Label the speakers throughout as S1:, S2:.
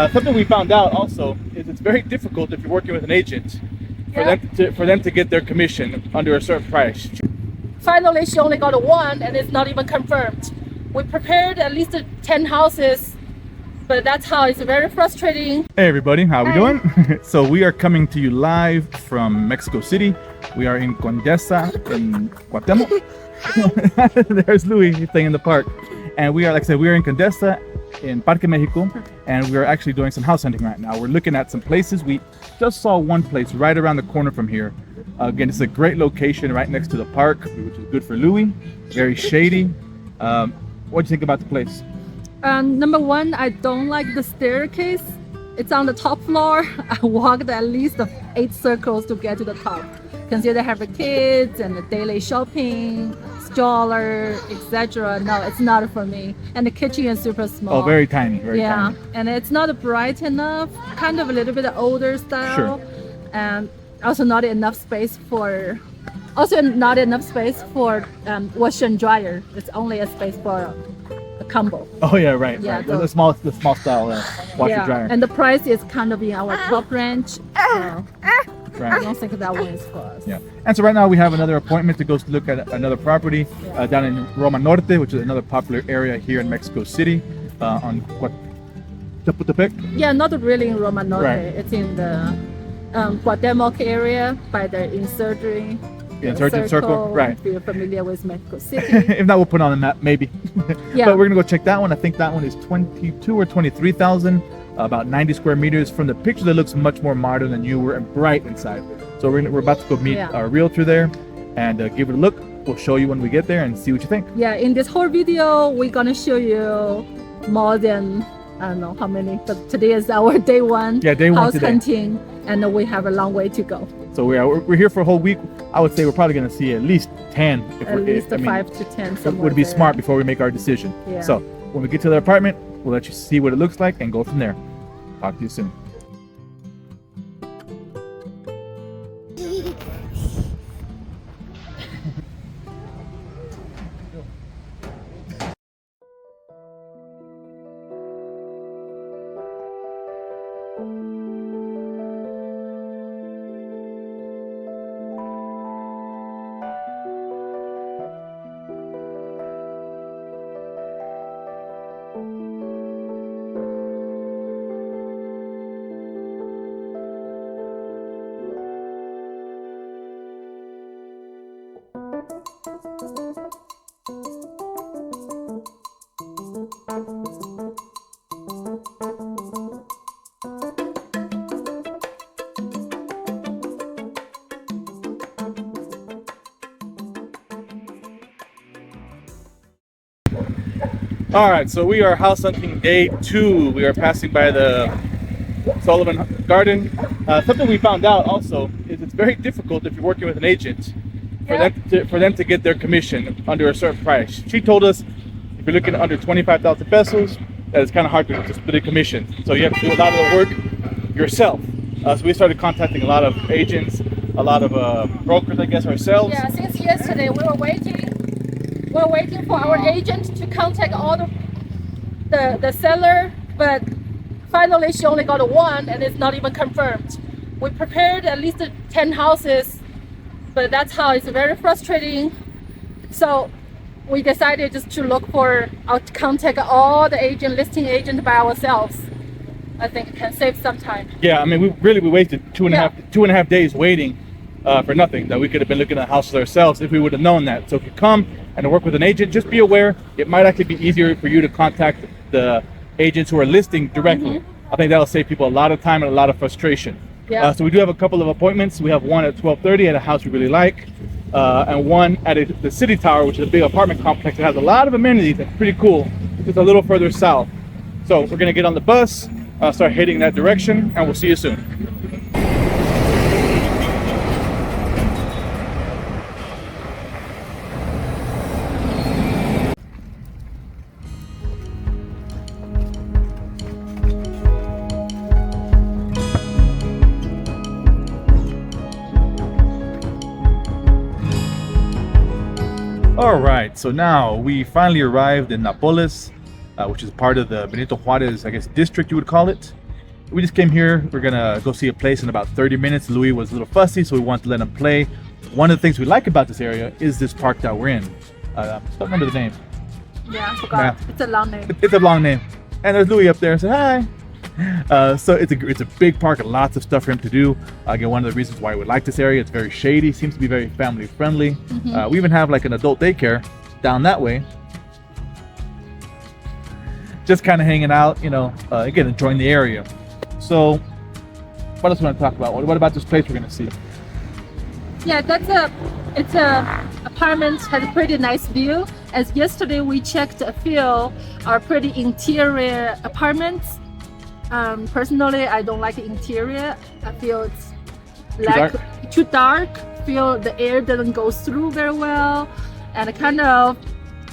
S1: Something we found out also is it's very difficult if you're working with an agent for them to get their commission under a certain price.
S2: Finally, she only got one, and it's not even confirmed. We prepared at least 10 houses, but that's how it's very frustrating.
S1: Hey everybody, how we doing? So we are coming to you live from Mexico City. We are in Condesa in Queretaro. There's Louie, he's playing in the park. And we are, like I said, we are in Condesa in Parque Mexico, and we are actually doing some house hunting right now. We're looking at some places. We just saw one place right around the corner from here. Again, it's a great location right next to the park, which is good for Louie. Very shady. What do you think about the place?
S2: Number one, I don't like the staircase. It's on the top floor. I walked at least 8 circles to get to the top. Consider having kids and the daily shopping, stroller, etc. No, it's not for me. And the kitchen is super small.
S1: Oh, very tiny. Very
S2: yeah,
S1: tiny.
S2: And it's not bright enough. Kind of a little bit older style.
S1: Sure.
S2: And also not enough space for. Washer and dryer. It's only a space for a combo.
S1: Oh yeah, right.
S2: Yeah,
S1: right.
S2: so-
S1: The small style washer dryer.
S2: And the price is kind of in our top range. So I
S1: Right.
S2: don't think that one is for us.
S1: Yeah. And so right now we have another appointment to go look at another property down in Roma Norte, which is another popular area here in Mexico City, on Chapultepec.
S2: Yeah, not really in Roma Norte.
S1: Right.
S2: It's in the Cuauhtemoc area by the Insurgent
S1: Circle. Right.
S2: If you're familiar with Mexico City.
S1: If not, we'll put it on the map, maybe.
S2: Yeah.
S1: But we're gonna go check that one. I think that one is 22 or 23,000, about 90 square meters. From the picture, it looks much more modern and newer and bright inside. So we're about to go meet our realtor there and give it a look. We'll show you when we get there and see what you think.
S2: Yeah, in this whole video, we're gonna show you more than I don't know how many, but today is our day one.
S1: Yeah, day one
S2: house
S1: today.
S2: hunting, and we have a long way to go.
S1: So we're here for a whole week. I would say we're probably gonna see at least 10.
S2: At least 5 to 10.
S1: It would be smart before we make our decision.
S2: Yeah.
S1: So when we get to the apartment, we'll let you see what it looks like and go from there. Talk to you soon. All right, so we are house hunting day 2. We are passing by the Sullivan Garden. Something we found out also is it's very difficult if you're working with an agent for them to get their commission under a certain price. She told us if you're looking under 25,000 pesos, that it's kind of hard to split a commission. So you have to do a lot of the work yourself. So we started contacting a lot of agents, a lot of brokers, I guess, ourselves.
S2: Yeah, since yesterday we were waiting. We're waiting for our agent to contact all the seller, but finally she only got one, and it's not even confirmed. We prepared at least 10 houses, but that's how it's very frustrating. So we decided just to contact all the listing agent by ourselves. I think it can save some time.
S1: Yeah, I mean, we wasted two and a half days waiting for nothing. That we could have been looking at houses ourselves if we would have known that. So if you come and work with an agent, just be aware it might actually be easier for you to contact the agents who are listing directly. I think that'll save people a lot of time and a lot of frustration.
S2: Yeah.
S1: So we do have a couple of appointments. We have one at 12:30 at a house we really like, and one at the City Tower, which is a big apartment complex that has a lot of amenities. That's pretty cool. It's a little further south. So we're gonna get on the bus, start heading that direction, and we'll see you soon. All right, so now we finally arrived in Nápoles, which is part of the Benito Juárez, I guess, district you would call it. we just came here. We're gonna go see a place in about 30 minutes. Louis was a little fussy, so we wanted to let him play. One of the things we like about this area is this park that we're in. I don't remember the name.
S2: Yeah, I forgot.
S1: Yeah.
S2: It's a long name.
S1: It's a long name. And there's Louis up there. Say hi. So it's a big park, lots of stuff for him to do. Again, one of the reasons why we like this area. It's very shady. Seems to be very family friendly. We even have like an adult daycare down that way. Just kind of hanging out, you know. Again, enjoying the area. So, what else do you want to talk about? What about this place we're gonna see?
S2: Yeah, it's a apartment, has a pretty nice view. As yesterday we checked a few are pretty interior apartments. Personally, I don't like the interior. I feel it's too dark. Feel the air doesn't go through very well, and kind of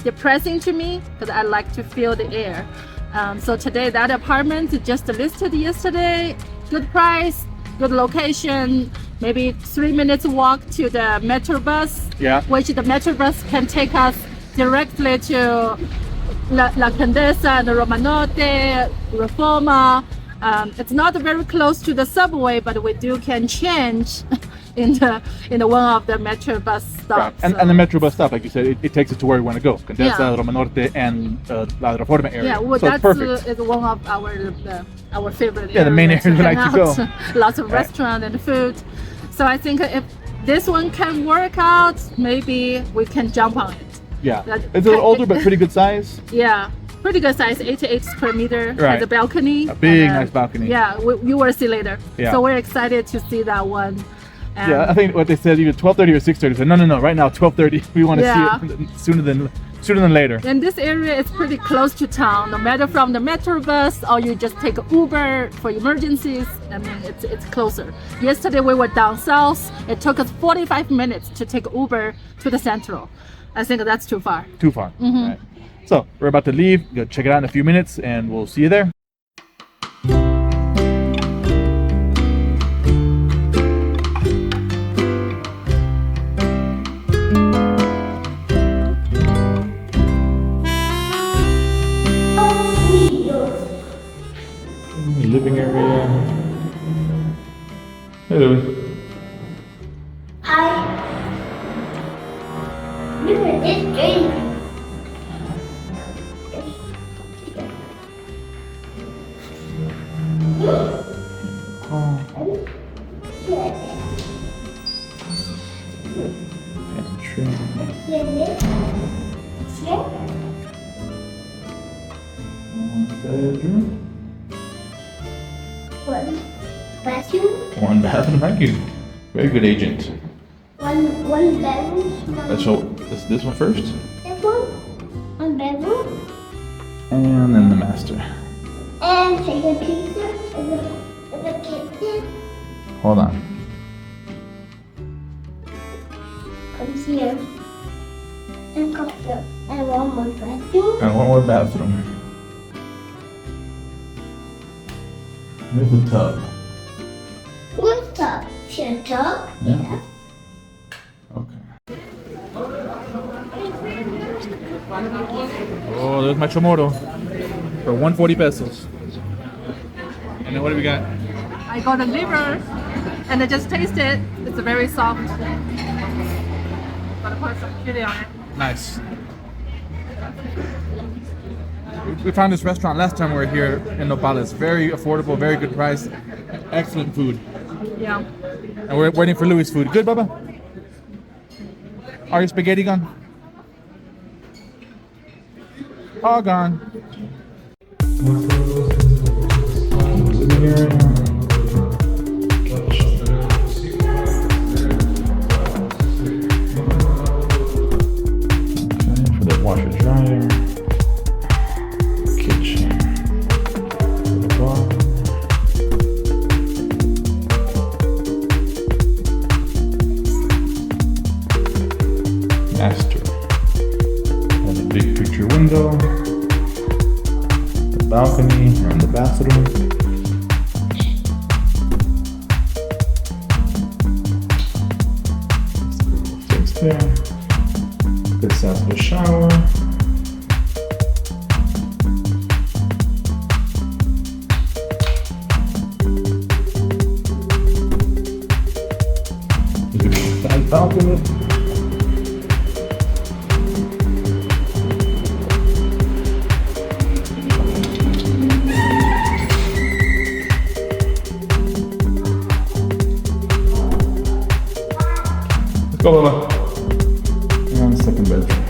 S2: depressing to me because I like to feel the air. So today that apartment is just listed yesterday. Good price, good location. Maybe 3 minutes walk to the metro bus.
S1: Yeah.
S2: Which the metro bus can take us directly to La Condesa and Romanote, Reforma. It's not very close to the subway, but we can change in the one of the metro bus stops.
S1: Right. And the metro bus stop, like you said, it takes us to where we want to go. Condesa, Romanote, and La Reforma area.
S2: Yeah, well,
S1: so
S2: that's is one of our favorite.
S1: Yeah, the main area we like to go.
S2: Lots of restaurant and food. So I think if this one can work out, maybe we can jump on it.
S1: Yeah, it's a little older, but pretty good size.
S2: Yeah, pretty good size, 88 square meter.
S1: Right.
S2: Has a balcony.
S1: A big, nice balcony.
S2: Yeah, you will see later.
S1: Yeah.
S2: So we're excited to see that one.
S1: Yeah, I think what they said, either 12:30 or 6:30. So no, right now 12:30. We want to see it sooner than later.
S2: And this area is pretty close to town. No matter from the metro bus or you just take Uber for emergencies. I mean, it's closer. Yesterday we were down south. It took us 45 minutes to take Uber to the central. I think that's too far.
S1: Too far. Right. So we're about to leave. Go check it out in a few minutes, and we'll see you there. Living area. Hey, Louie.
S3: Hi. Look at this drink.
S1: Pantry. Bedroom.
S3: One bathroom.
S1: One bathroom. Thank you. Very good agent.
S3: One bedroom.
S1: Let's show this one first.
S3: This one bedroom.
S1: And then the master.
S3: And second picture is the kitchen.
S1: Hold on.
S3: Comes here. And comes here. And one more bathroom.
S1: And one more bathroom. With a tub.
S3: What's top? Share top?
S1: Yeah. Okay. Oh, there's my chamorro for 140 pesos. And then what do we got?
S2: I got the liver and I just taste it. It's very soft. Gotta put some chili on it.
S1: Nice. We found this restaurant last time we were here in Nopales. Very affordable, very good price, excellent food.
S2: Yeah.
S1: And we're waiting for Louis' food. Good, Bubba? Are your spaghetti gone? All gone. Living area. For the washer dryer. Kitchen. For the bar. Master. And a big picture window. The balcony and the bathroom. Fix there. Good size of the shower. Side balcony. Let's go, Lola. And on the second bedroom.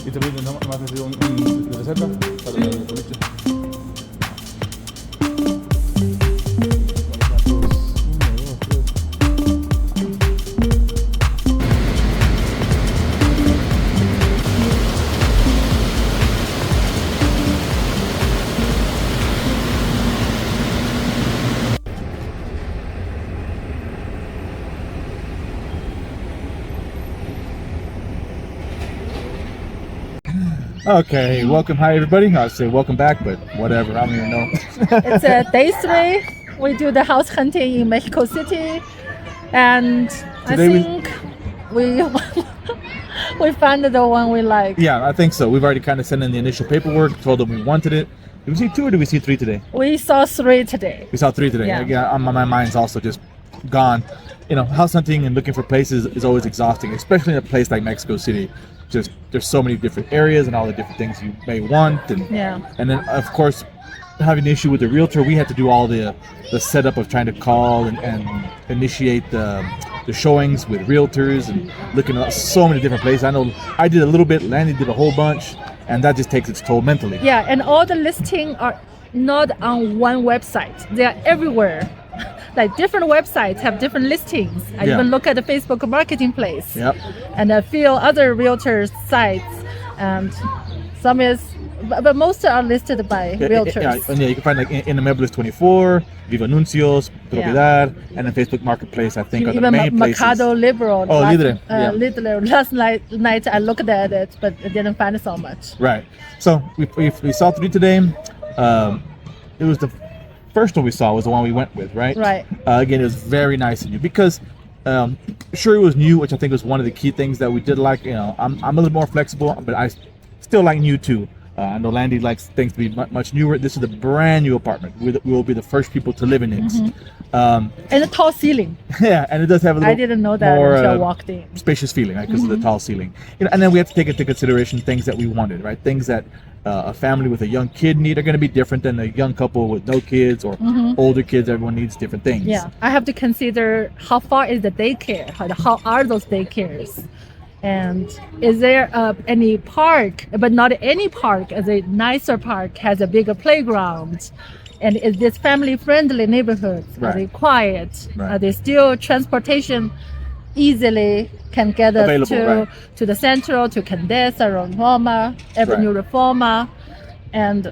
S1: ¿Y te piden más de un de reserva para el boliche? Okay, welcome. Hi, everybody. I'd say welcome back, but whatever. I don't even know.
S2: It's day 3. We do the house hunting in Mexico City, and
S1: Today
S2: I think we we found the one we like.
S1: Yeah, I think so. We've already kind of sent in the initial paperwork, told them we wanted it. Did we see 2 or did we see 3 today?
S2: We saw 3 today.
S1: We saw 3 today.
S2: Yeah.
S1: Yeah, my mind's also just gone. You know, house hunting and looking for places is always exhausting, especially in a place like Mexico City. Just there's so many different areas and all the different things you may want, and and then of course having an issue with the realtor, we had to do all the setup of trying to call and initiate the showings with realtors and looking at so many different places. I know I did a little bit, Lanny did a whole bunch, and that just takes its toll mentally.
S2: Yeah, and all the listings are not on one website. They are everywhere. Like different websites have different listings. I even look at the Facebook Marketplace.
S1: Yep.
S2: And a few other realtors sites, and some is, but most are listed by realtors.
S1: And you can find like Inmuebles 24, Viva Anuncios, Propiedad, and then Facebook Marketplace. I think are the
S2: Even
S1: main places.
S2: Mercado Libre.
S1: Oh, Libre.
S2: Libre. Last night I looked at it, but I didn't find so much.
S1: Right. So we saw 3 today. It was the first one we saw was the one we went with, right?
S2: Right.
S1: Again, it was very nice of you because sure it was new, which I think was one of the key things that we did like. You know, I'm a little more flexible, but I still like new too. I know Landy likes things to be much newer. This is a brand new apartment. We will be the first people to live in it.
S2: And a tall ceiling.
S1: Yeah, and it does have a little
S2: I didn't know that
S1: more,
S2: until I walked in.
S1: Spacious feeling, right? Because of the tall ceiling. You know, and then we have to take into consideration things that we wanted, right? Things that a family with a young kid need are going to be different than a young couple with no kids or older kids. Everyone needs different things.
S2: Yeah, I have to consider how far is the daycare, how are those daycares, and is there any park, but not any park, as a nicer park has a bigger playground, and is this family friendly neighborhood? Are they quiet? Are they still transportation easily can get us to the central, to Condesa, Roma, Avenue Reforma, and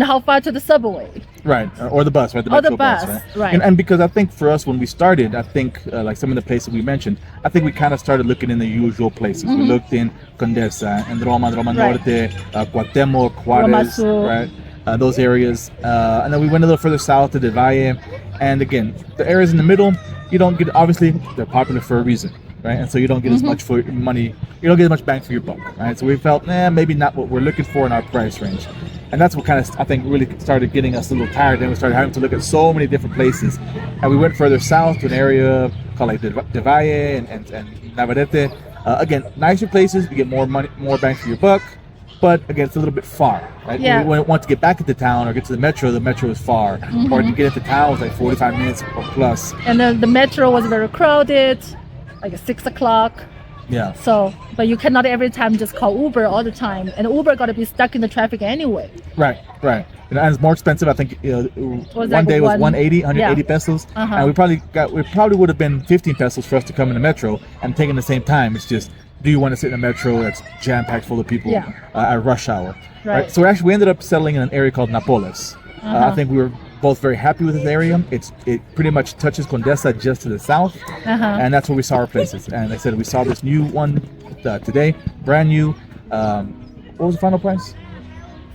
S2: how far to the subway?
S1: Right, or the bus, right?
S2: Or the bus, right.
S1: And because I think for us when we started, I think like some of the places we mentioned, I think we kind of started looking in the usual places. We looked in Condesa and Roma Norte, Cuauhtémoc, Juárez, right? Those areas, and then we went a little further south to the Valle, and again, the areas in the middle, you don't get, obviously they're popular for a reason, right? And so you don't get as much for your money, you don't get as much bang for your buck, right? So we felt, maybe not what we're looking for in our price range. And that's what kind of, I think, really started getting us a little tired. Then we started having to look at so many different places. And we went further south to an area called like the Valle and Navarrete. Again, nicer places, you get more money, more bang for your buck. But again, it's a little bit far, right?
S2: Yeah.
S1: When we want to get back into town or get to the metro is far. Or to get into town was like 45 minutes or plus.
S2: And then the metro was very crowded, like 6 o'clock.
S1: Yeah.
S2: So, but you cannot every time just call Uber all the time, and Uber got to be stuck in the traffic anyway.
S1: Right. And it's more expensive. I think one
S2: like
S1: day was 180 pesos, and we probably would have been 15 pesos for us to come in the metro and taking the same time. It's just, do you want to sit in a metro that's jam packed full of people at rush hour? Right. So we ended up settling in an area called Nápoles. I think we were both very happy with this area. It pretty much touches Condesa just to the south, and that's where we saw our places. And like I said, we saw this new one today, brand new. What was the final price?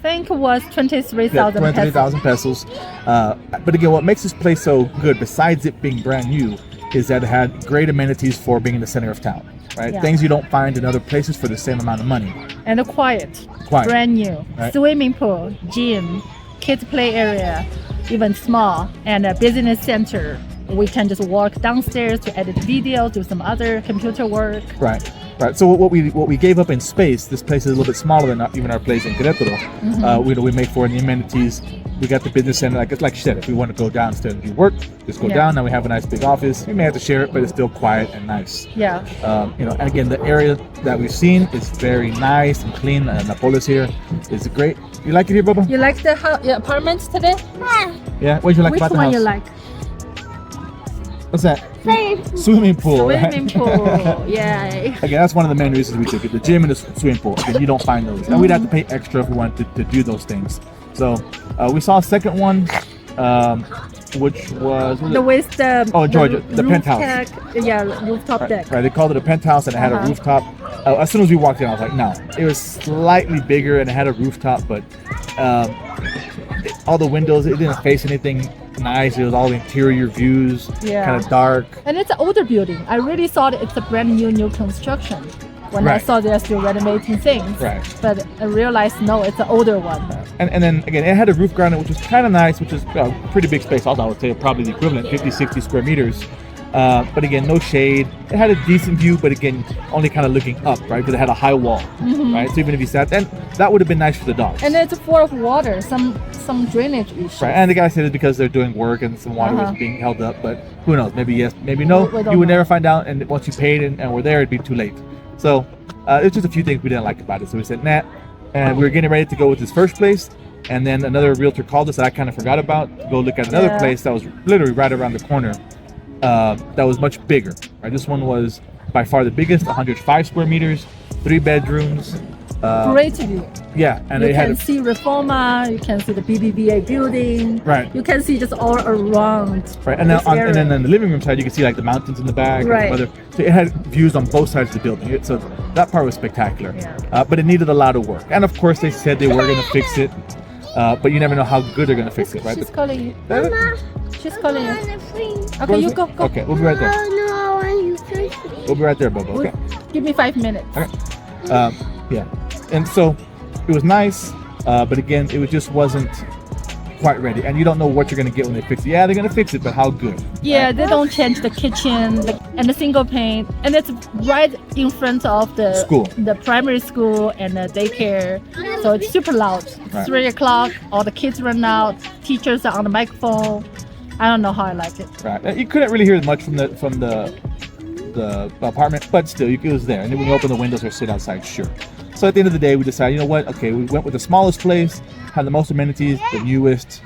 S2: think it was 23,000 pesos.
S1: 23,000 pesos. But again, what makes this place so good, besides it being brand new, is that it had great amenities for being in the center of town, right?
S2: Yeah.
S1: Things you don't find in other places for the same amount of money.
S2: And quiet.
S1: Quiet.
S2: Brand new.
S1: Right.
S2: Swimming pool, gym, kids play area, even small, and a business center. We can just walk downstairs to edit video, do some other computer work.
S1: Right. So what we gave up in space, this place is a little bit smaller than even our place in Queretaro. We make for the amenities. We got the business center, like you said, if we want to go downstairs and do work, just go down. Now we have a nice big office. We may have to share it, but it's still quiet and nice.
S2: Yeah.
S1: And again, the area that we've seen is very nice and clean. Napoles here is great. You like it here, Bubba?
S2: You like the apartments today?
S1: Yeah. What did you like
S2: Which
S1: about the
S2: one
S1: house?
S2: you like?
S1: What's that? Swimming pool.
S2: Swimming pool. Yay.
S1: Again, that's one of the main reasons we took it. The gym and the swimming pool. Again, you don't find those. And we'd have to pay extra if we wanted to do those things. So we saw a second one, which was Georgia, the penthouse.
S2: Rooftop deck.
S1: Right, they called it a penthouse and it had a rooftop. As soon as we walked in, I was like, no. It was slightly bigger and it had a rooftop, but all the windows, it didn't face anything nice. It was all interior views, kind of dark.
S2: And it's an older building. I really thought it's a brand new construction when I saw they're still renovating things.
S1: Right.
S2: But I realized, no, it's an older one.
S1: And then again, it had a roof garden, which was kind of nice, which is a pretty big space. Also, I would say probably the equivalent, 50, 60 square meters. But again, no shade. It had a decent view, but again, only kind of looking up, right? Because it had a high wall, right? So even if you sat, then that would have been nice for the dogs.
S2: And it's full of water, some drainage issues.
S1: Right, and the guy said it's because they're doing work and some water was being held up, but who knows? Maybe yes, maybe no.
S2: We don't
S1: You would
S2: know.
S1: never find out, and once you paid and were there, it'd be too late. So it's just a few things we didn't like about it. So we said, nah. And we were getting ready to go with this first place, and then another realtor called us that I kind of forgot about to go look at another place that was literally right around the corner. That was much bigger. Right, this one was by far the biggest, 105 square meters, 3 bedrooms.
S2: Great view.
S1: Yeah, and
S2: You
S1: they
S2: can
S1: had
S2: see Reforma, you can see the BBVA building.
S1: Right.
S2: You can see just all around.
S1: right, and then on the living room side, you can see like the mountains in the back. and
S2: Right.
S1: so it had views on both sides of the building. So that part was spectacular.
S2: Yeah.
S1: But it needed a lot of work, and of course they said they were going to fix it. But you never know how good they're going to fix it, right?
S2: She's calling you.
S3: Mama,
S2: She's calling you.
S3: okay,
S2: Okay, you go.
S1: Okay, we'll be right there.
S3: Oh no, I want you to
S1: We'll be right there, Bubba. Okay.
S2: Give me 5 minutes.
S1: Okay. Yeah, and so it was nice, but again, it just wasn't quite ready, and you don't know what you're gonna get when they fix it. Yeah, they're gonna fix it, but how good?
S2: Yeah, they don't change the kitchen and the single pane, and it's right in front of the
S1: School.
S2: the primary school and the daycare. So it's super loud.
S1: Right.
S2: 3 o'clock, all the kids run out. Teachers are on the microphone. I don't know how I like it.
S1: Right. You couldn't really hear much from the apartment, but still, it was there. And then when you open the windows or sit outside, sure. So at the end of the day, we decided, you know what? Okay, we went with the smallest place, had the most amenities, the newest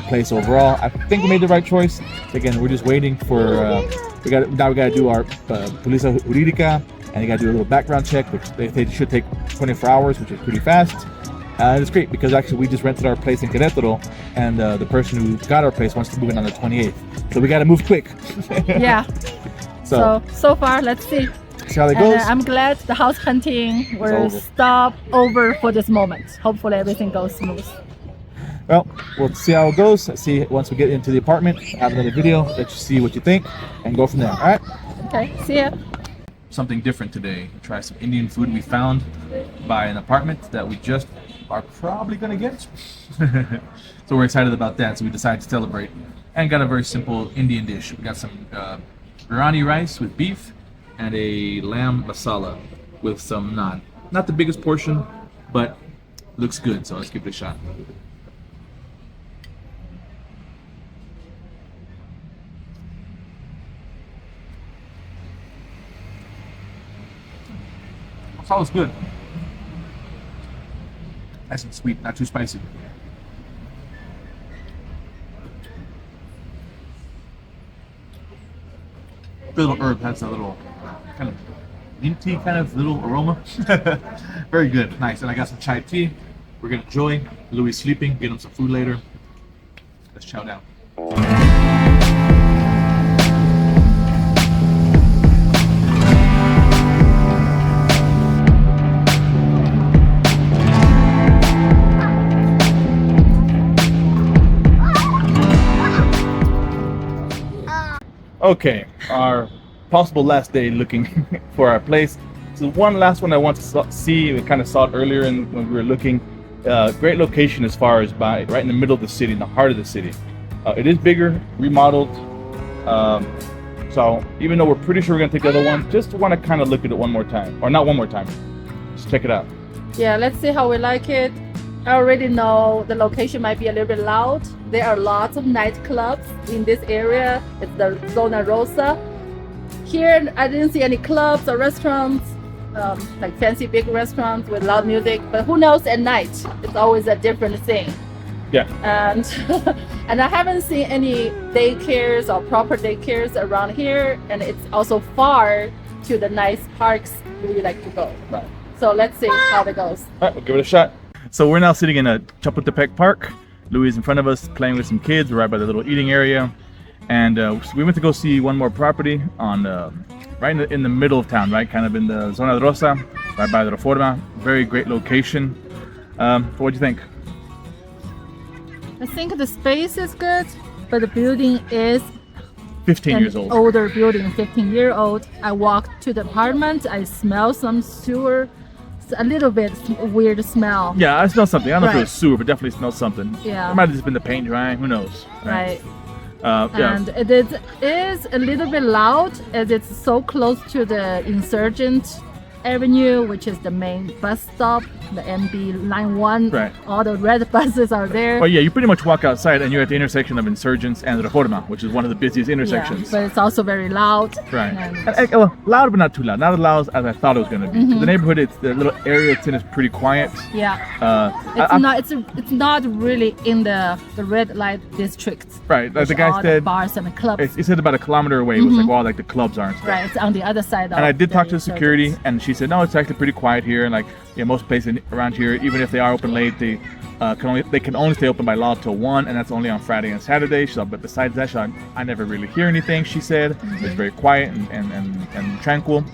S1: place overall. I think we made the right choice. Again, we're just waiting for. We got to do our Polícia Jurídica, and you got to do a little background check, which they should take 24 hours, which is pretty fast. And it's great because actually we just rented our place in Querétaro, and the person who got our place wants to move in on the 28th. So we got to move quick.
S2: Yeah. So far, let's see.
S1: See how that
S2: And
S1: goes.
S2: I'm glad the house hunting will
S1: over.
S2: stop over for this moment. Hopefully everything goes smooth.
S1: Well, we'll see how it goes. See once we get into the apartment, have another video, let you see what you think, and go from there. All right.
S2: Okay, see ya.
S1: Something different today. Try some Indian food we found by an apartment that we just are probably gonna get. So we're excited about that. So we decided to celebrate and got a very simple Indian dish. We got some biryani rice with beef and a lamb masala with some naan. Not the biggest portion, but looks good. So let's give it a shot. Masala's good. Nice and sweet, not too spicy. The little herb has a little kind of minty kind of little aroma. Very good, nice. And I got some chai tea. We're gonna enjoy. Louie sleeping, get him some food later. Let's chow down. Okay, our possible last day looking for our place. So one last one I want to see. We kind of saw it earlier when we were looking. Great location as far as right in the middle of the city, in the heart of the city. It is bigger, remodeled. So even though we're pretty sure we're gonna take the other one, just want to kind of look at it one more time, or not one more time. Just check it out.
S2: Yeah, let's see how we like it. I already know the location might be a little bit loud. There are lots of nightclubs in this area. It's the Zona Rosa. Here, I didn't see any clubs or restaurants, like fancy big restaurants with loud music. But who knows? At night, it's always a different thing.
S1: Yeah.
S2: And and I haven't seen any daycares or proper daycares around here. And it's also far to the nice parks we like to go.
S1: Right.
S2: So let's see how that goes.
S1: All right, we'll give it a shot. So we're now sitting in a Chapultepec Park. Louie is in front of us playing with some kids. We're right by the little eating area. And so we went to go see one more property on right in the middle of town, right? Kind of in the Zona Rosa, right by the Reforma. Very great location. So what do you think?
S2: I think the space is good, but the building is
S1: 15
S2: an
S1: years old.
S2: older building, 15-year-old. I walked to the apartment. I smell some sewer. It's a little bit weird smell.
S1: Yeah, I smell something. I don't know if it
S2: Right.
S1: was sewer, but definitely smelled something.
S2: Yeah.
S1: It might have just been the paint drying. Who knows?
S2: Right.
S1: Yeah.
S2: And it is a little bit loud as it's so close to the Insurgent Avenue, which is the main bus stop, the MB Line 1.
S1: Right.
S2: All the red buses are there.
S1: Well, yeah, you pretty much walk outside and you're at the intersection of Insurgents and Reforma, which is one of the busiest intersections.
S2: Yeah, but it's also very loud.
S1: Right.
S2: And
S1: Well, loud but not too loud. Not as loud as I thought it was going to be.
S2: Mm-hmm.
S1: The neighborhood, the little area it's in is pretty quiet.
S2: yeah. It's not really in the red light district.
S1: Right. Like the
S2: which
S1: guy
S2: are
S1: said,
S2: bars and clubs.
S1: he said about a kilometer away. It was like, well, like the clubs aren't.
S2: Right, it's on the other side.
S1: And I did talk to the security,
S2: Insurgents.
S1: and she said, no, it's actually pretty quiet here. And like, yeah, most places around here, even if they are open late, they can only stay open by law till 1, and that's only on Friday and Saturday. So, but besides that, I never really hear anything. She said it's very quiet and tranquil.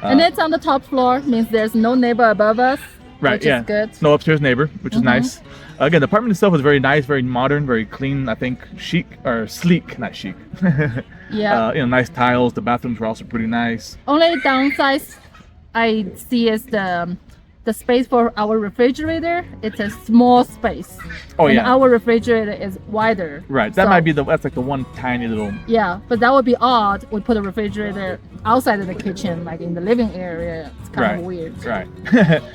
S2: And it's on the top floor, means there's no neighbor above us.
S1: Right,
S2: which
S1: yeah.
S2: is good.
S1: No upstairs neighbor, which is nice. Again, the apartment itself is very nice, very modern, very clean. I think chic or sleek, not chic.
S2: Yeah.
S1: Nice tiles. The bathrooms were also pretty nice.
S2: Only downside I see is the space for our refrigerator. It's a small space.
S1: Oh,
S2: and
S1: yeah.
S2: our refrigerator is wider.
S1: Right, that
S2: So-
S1: might be that's like the one tiny little.
S2: Yeah, but that would be odd. We put a refrigerator outside of the kitchen, like in the living area. It's kind
S1: Right.
S2: of weird.
S1: Right.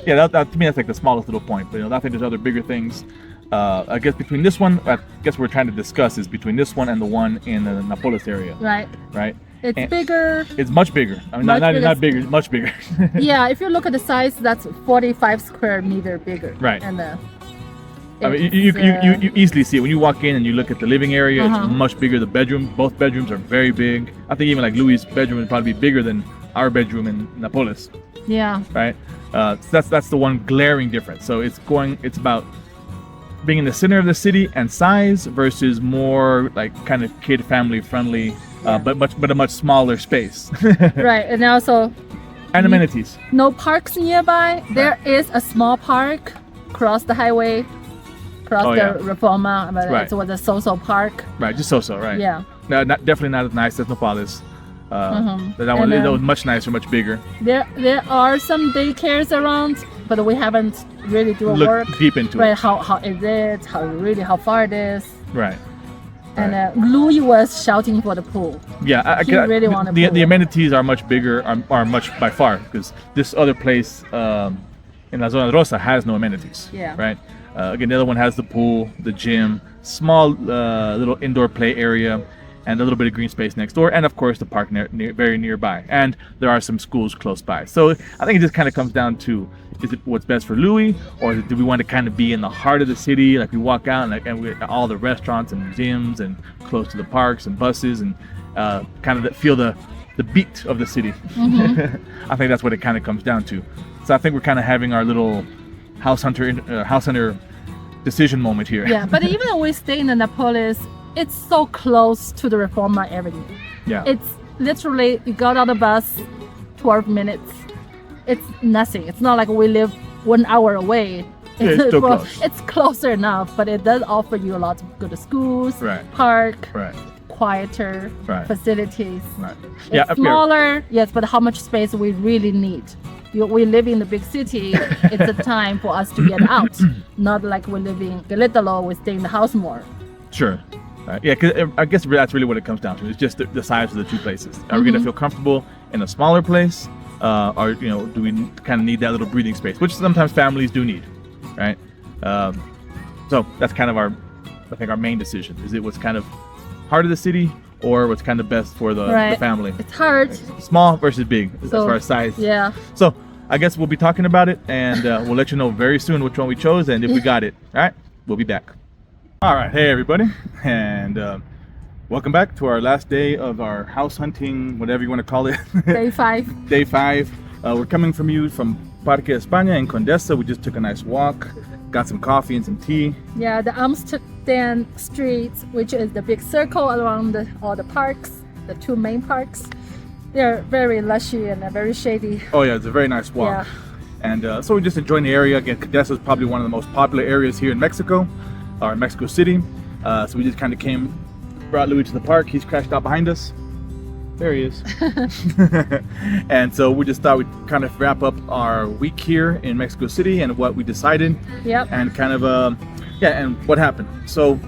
S1: Yeah, that to me that's like the smallest little point. But I think there's other bigger things. I guess between this one, I guess we're trying to discuss is between this one and the one in the Napoles area.
S2: Right.
S1: Right.
S2: It's
S1: And-
S2: bigger.
S1: It's much bigger. I mean,
S2: Much
S1: not
S2: bigger.
S1: not bigger, much bigger.
S2: Yeah, if you look at the size, that's 45 square meter bigger.
S1: Right.
S2: And
S1: I mean,
S2: it's,
S1: you easily see it when you walk in and you look at the living area.
S2: Uh-huh.
S1: It's much bigger. The bedroom, both bedrooms are very big. I think even like Louie's bedroom would probably be bigger than our bedroom in Napoles,
S2: yeah.
S1: right? So that's the one glaring difference. So it's about being in the center of the city and size versus more like kind of kid family friendly, but a much smaller space
S2: Right, and also
S1: and amenities.
S2: no parks nearby. There is a small park across the highway, across
S1: Oh,
S2: the
S1: yeah.
S2: Reforma, but
S1: Right.
S2: it was a social park.
S1: Right, just so right.
S2: Yeah.
S1: No, definitely not as nice as Napoles. That one
S2: And,
S1: that was much nicer, much bigger.
S2: There are some daycares around, but we haven't really do a
S1: Look
S2: work.
S1: deep into
S2: Right,
S1: it.
S2: how is it? How far it is?
S1: Right.
S2: And Louie was shouting for the pool.
S1: Yeah,
S2: He really wanted
S1: the
S2: pool.
S1: amenities are much bigger, are much by far because this other place in La Zona Rosa has no amenities.
S2: Yeah.
S1: Right. Again, the other one has the pool, the gym, small little indoor play area, and a little bit of green space next door, and of course the park very nearby. And there are some schools close by. So I think it just kind of comes down to: is it what's best for Louie, or do we want to kind of be in the heart of the city, like we walk out and we all the restaurants and museums and close to the parks and buses and kind of feel the beat of the city. I think that's what it kind of comes down to. So I think we're kind of having our little house hunter decision moment here.
S2: Yeah, but even when we stay in Annapolis, it's so close to the Reforma Avenue.
S1: Yeah.
S2: It's literally, you got on the bus, 12 minutes. It's nothing. It's not like we live 1 hour away.
S1: Yeah, it's still close.
S2: It's closer enough, but it does offer you a lot of good schools,
S1: Right.
S2: park,
S1: Right.
S2: quieter
S1: Right.
S2: facilities.
S1: Right.
S2: It's
S1: Yeah. Up here.
S2: smaller, yes, but how much space we really need. We live in the big city. It's a time for us to get out, not like we live in Queretaro. We stay in the house more.
S1: Sure. Yeah, because I guess that's really what it comes down to. It's just the size of the two places. Are we going to feel comfortable in a smaller place, or do we kind of need that little breathing space, which sometimes families do need, right? So that's kind of I think our main decision. Is it what's kind of heart of the city, or what's kind of best for the family?
S2: It's hard.
S1: Small versus big as
S2: So,
S1: far as size.
S2: Yeah.
S1: So I guess we'll be talking about it, and we'll let you know very soon which one we chose and if we got it. All right, we'll be back. All right, hey everybody, and welcome back to our last day of our house hunting, whatever you want to call it.
S2: Day 5.
S1: Day 5. We're coming from you from Parque España in Condesa. We just took a nice walk, got some coffee and some tea.
S2: Yeah, the Amsterdam streets, which is the big circle around all the parks, the 2 main parks. They're very lushy and very shady.
S1: Oh yeah, it's a very nice walk.
S2: Yeah.
S1: And so we're just enjoying the area. Again, Condesa is probably one of the most popular areas here in Mexico, or in Mexico City. So we just kind of brought Louie to the park. He's crashed out behind us. There he is. And so we just thought we'd kind of wrap up our week here in Mexico City and what we decided.
S2: Yep.
S1: And kind of, and what happened. So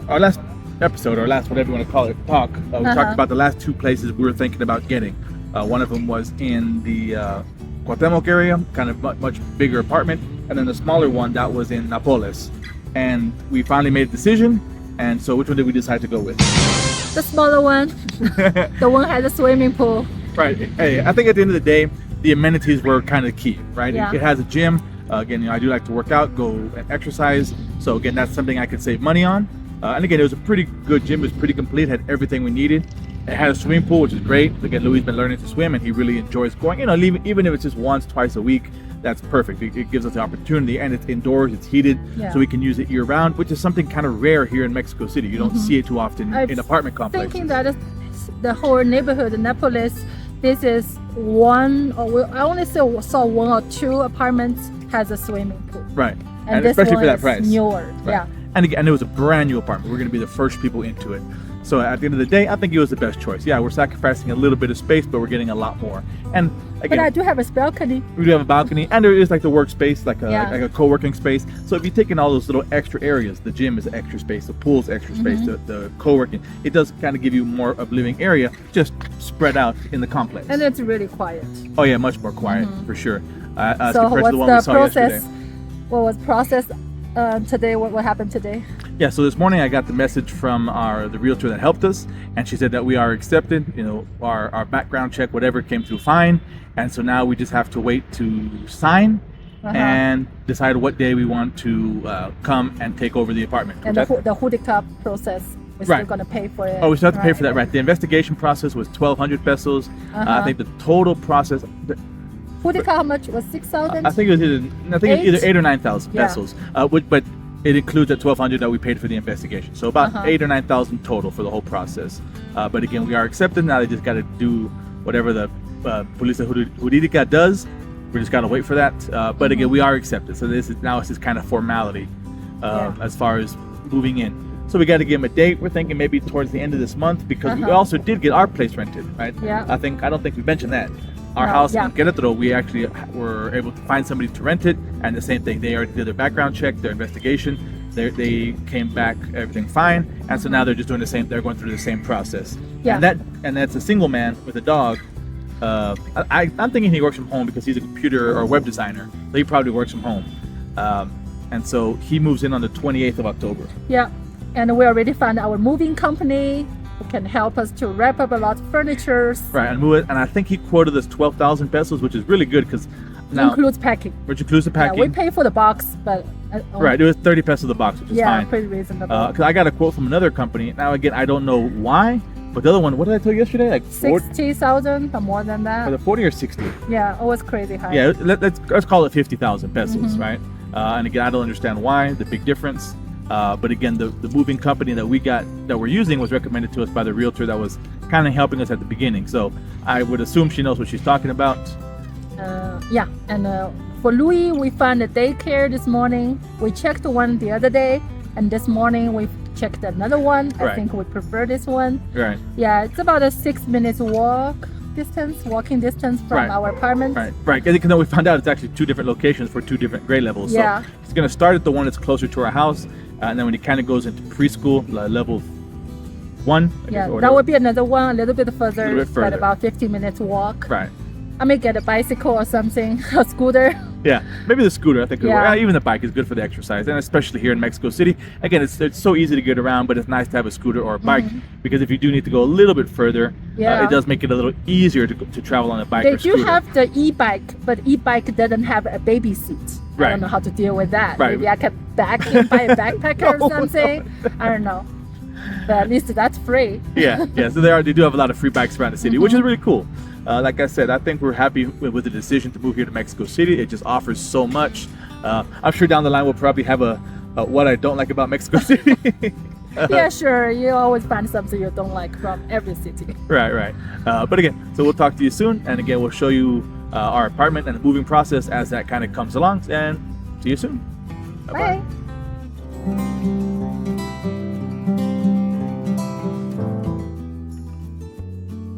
S1: our last episode, or last whatever you want to call it, we talked about the last 2 places we were thinking about getting. One of them was in the Cuauhtemoc area, kind of much bigger apartment, and then the smaller one that was in Nápoles. And we finally made a decision. And so which one did we decide to go with?
S2: The smaller one. The one has a swimming pool.
S1: Right. Hey, I think at the end of the day, the amenities were kind of key, right?
S2: Yeah.
S1: It has a gym. Again, I do like to work out, go and exercise. So again, that's something I could save money on. And again, it was a pretty good gym. It was pretty complete, had everything we needed. It had a swimming pool, which is great. Again, Louie's been learning to swim, and he really enjoys going. Even if it's just once, twice a week, that's perfect. It gives us the opportunity, and it's indoors, it's heated, so we can use it year round, which is something kind of rare here in Mexico City. You don't see it too often in apartment complexes.
S2: Thinking that the whole neighborhood, Nápoles, this is one, I only saw 1 or 2 apartments has a swimming pool.
S1: Right.
S2: And
S1: especially
S2: this one
S1: for that
S2: is
S1: price.
S2: newer.
S1: Right.
S2: Yeah.
S1: And again, it was a brand new apartment. We're going to be the first people into it. So at the end of the day, I think it was the best choice. Yeah, we're sacrificing a little bit of space, but we're getting a lot more. And again,
S2: But I do have a balcony.
S1: we do have a balcony, and there is like the workspace, like a co-working space. So if you take in all those little extra areas, the gym is extra space, the pool's extra space, the co-working, it does kind of give you more of living area, just spread out in the complex.
S2: And it's really quiet.
S1: Oh yeah, much more quiet for sure. As
S2: So
S1: compared
S2: what's
S1: to the one we
S2: the
S1: saw
S2: process?
S1: yesterday.
S2: What was processed today? What happened today?
S1: Yeah, so this morning I got the message from the realtor that helped us, and she said that we are accepted. Our background check, whatever, came through fine, and so now we just have to wait to sign and decide what day we want to come and take over the apartment.
S2: And the Judica process, we're still going to pay for it.
S1: Oh, we still have to pay for that, right? The investigation process was 1,200 pesos. I think the total process.
S2: Judica, how much was 6,000?
S1: I think it was either 8 or 9,000 pesos. But it includes that 1,200 that we paid for the investigation. So about 8 or 9,000 total for the whole process. But again, we are accepted. Now they just got to do whatever the Policía Jurídica does. We just got to wait for that. But again, we are accepted. So it's just kind of formality as far as moving in. So we got to give them a date. We're thinking maybe towards the end of this month, because we also did get our place rented, right?
S2: Yeah.
S1: I don't think we mentioned that. Our house in Queretaro, we actually were able to find somebody to rent it, and the same thing. They already did their background check, their investigation. They came back, everything fine, and so now they're just doing the same. They're going through the same process.
S2: Yeah.
S1: And that's a single man with a dog. I'm thinking he works from home because he's a computer or web designer, so he probably works from home. And so he moves in on the 28th of October.
S2: Yeah, and we already found our moving company who can help us to wrap up a lot of furniture.
S1: Right, and move it. And I think he quoted us 12,000 pesos, which is really good because now
S2: includes packing.
S1: Which includes the packing.
S2: Yeah, we pay for the box, but
S1: right, it was 30 pesos the box, which is fine.
S2: Yeah, pretty reasonable.
S1: Because I got a quote from another company. Now again, I don't know why, but the other one, what did I tell you yesterday? Like
S2: 60,000 or more than that.
S1: For the 40 or 60?
S2: Yeah, it was crazy high.
S1: Yeah, let's call it 50,000 pesos, right? And again, I don't understand why, the big difference. But again, the moving company that we're using was recommended to us by the realtor that was kind of helping us at the beginning. So I would assume she knows what she's talking about.
S2: Yeah, and for Louie, we found a daycare this morning. We checked one the other day, and this morning we checked another one. I
S1: Right.
S2: think we prefer this one.
S1: Right.
S2: Yeah, it's about a 6 minutes walking distance from
S1: Right.
S2: our apartment.
S1: Right. Right. And then we found out it's actually 2 different locations for 2 different grade levels.
S2: Yeah.
S1: So it's going to start at the one that's closer to our house, and then when it kind of goes into preschool, level 1. I guess,
S2: Yeah,
S1: or
S2: that
S1: whatever.
S2: would be another one, a little bit further,
S1: A little bit further.
S2: but about 15 minutes walk.
S1: Right.
S2: I may get a bicycle or something, a scooter.
S1: Yeah, maybe the scooter. I think
S2: Yeah.
S1: even the bike is good for the exercise, and especially here in Mexico City. Again, it's so easy to get around, but it's nice to have a scooter or a bike because if you do need to go a little bit further,
S2: Yeah.
S1: it does make it a little easier to travel on a bike
S2: They
S1: or
S2: do
S1: scooter.
S2: have the e-bike, but e-bike doesn't have a baby seat. I
S1: Right.
S2: don't know how to deal with that.
S1: Right.
S2: Maybe I can buy a backpacker
S1: No.
S2: or something. I don't know. But at least that's free.
S1: yeah. So they do have a lot of free bikes around the city, which is really cool. Like I said, I think we're happy with the decision to move here to Mexico City. It just offers so much. I'm sure down the line we'll probably have a what I don't like about Mexico City.
S2: Yeah, sure. You always find something you don't like from every city.
S1: Right. But again, so we'll talk to you soon, and again we'll show you our apartment and the moving process as that kind of comes along. And see you soon. Bye-bye.
S2: Bye.